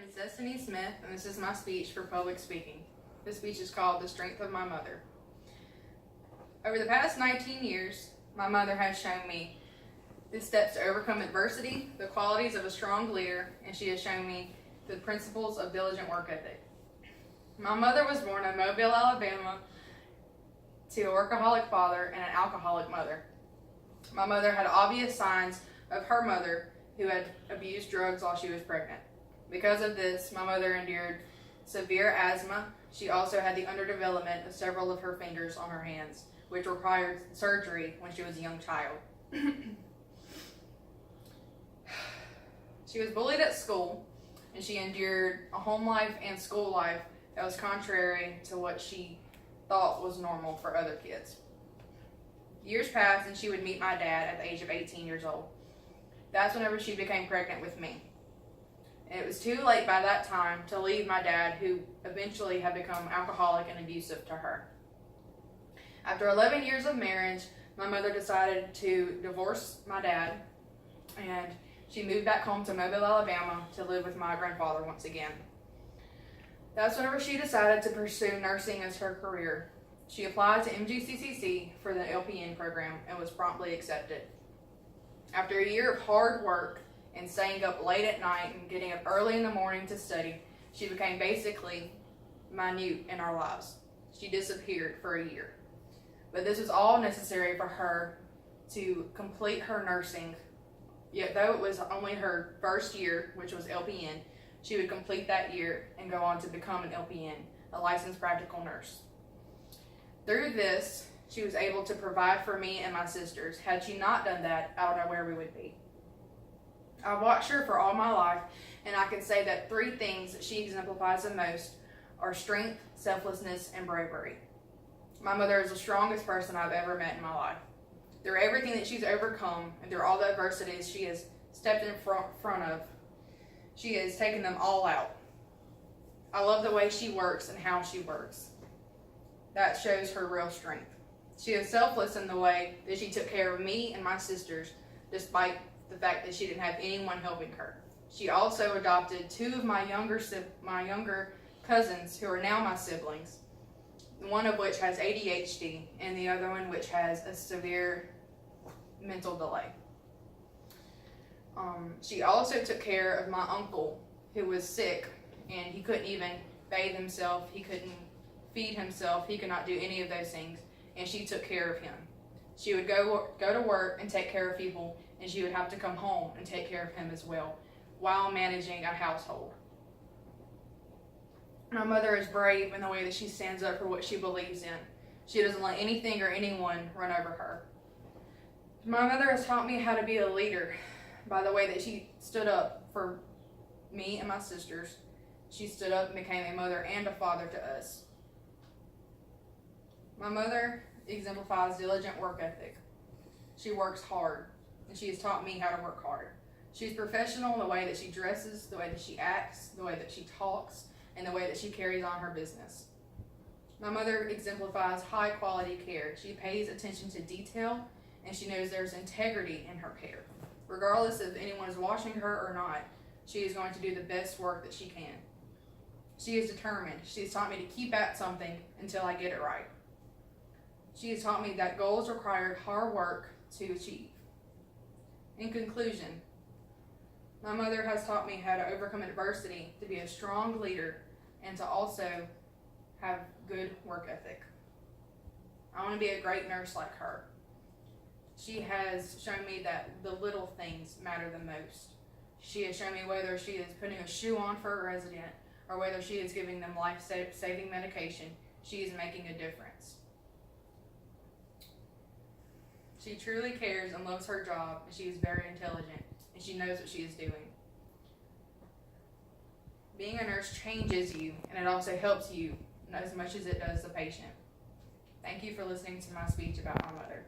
is Destiny Smith, and this is my speech for public speaking. This speech is called The Strength of My Mother. Over the past 19 years, my mother has shown me the steps to overcome adversity, the qualities of a strong leader, and she has shown me the principles of diligent work ethic. My mother was born in Mobile, Alabama, to a workaholic father and an alcoholic mother. My mother had obvious signs of her mother who had abused drugs while she was pregnant. Because of this, my mother endured severe asthma. She also had the underdevelopment of several of her fingers on her hands, which required surgery when she was a young child. She was bullied at school, and she endured a home life and school life that was contrary to what she thought was normal for other kids. Years passed, and she would meet my dad at the age of 18 years old. That's whenever she became pregnant with me. And it was too late by that time to leave my dad, who eventually had become alcoholic and abusive to her. After 11 years of marriage, my mother decided to divorce my dad, and she moved back home to Mobile, Alabama to live with my grandfather once again. That's whenever she decided to pursue nursing as her career. She applied to MGCCC for the LPN program and was promptly accepted. After a year of hard work and staying up late at night and getting up early in the morning to study, she became basically minute in our lives. She disappeared for a year. But this was all necessary for her to complete her nursing. Yet though it was only her first year, which was LPN, she would complete that year and go on to become an LPN, a licensed practical nurse. Through this, she was able to provide for me and my sisters. Had she not done that, I don't know where we would be. I've watched her for all my life, and I can say that three things that she exemplifies the most are strength, selflessness, and bravery. My mother is the strongest person I've ever met in my life. Through everything that she's overcome, and through all the adversities she has stepped in front of, she has taken them all out. I love the way she works and how she works. That shows her real strength. She is selfless in the way that she took care of me and my sisters, despite the fact that she didn't have anyone helping her. She also adopted two of my younger cousins, who are now my siblings, one of which has ADHD and the other one which has a severe mental delay. She also took care of my uncle, who was sick, and he couldn't even bathe himself, he couldn't feed himself, he could not do any of those things, and she took care of him. She would go to work and take care of people, and she would have to come home and take care of him as well, while managing a household. My mother is brave in the way that she stands up for what she believes in. She doesn't let anything or anyone run over her. My mother has taught me how to be a leader by the way that she stood up for me and my sisters. She stood up and became a mother and a father to us. My mother exemplifies diligent work ethic. She works hard, and she has taught me how to work hard. She's professional in the way that she dresses, the way that she acts, the way that she talks, and the way that she carries on her business. My mother exemplifies high quality care. She pays attention to detail, and she knows there's integrity in her care. Regardless if anyone is watching her or not, she is going to do the best work that she can. She is determined. She has taught me to keep at something until I get it right. She has taught me that goals require hard work to achieve. In conclusion, my mother has taught me how to overcome adversity, to be a strong leader, and to also have good work ethic. I want to be a great nurse like her. She has shown me that the little things matter the most. She has shown me whether she is putting a shoe on for a resident or whether she is giving them life-saving medication, she is making a difference. She truly cares and loves her job, and she is very intelligent, and she knows what she is doing. Being a nurse changes you, and it also helps you as much as it does the patient. Thank you for listening to my speech about my mother.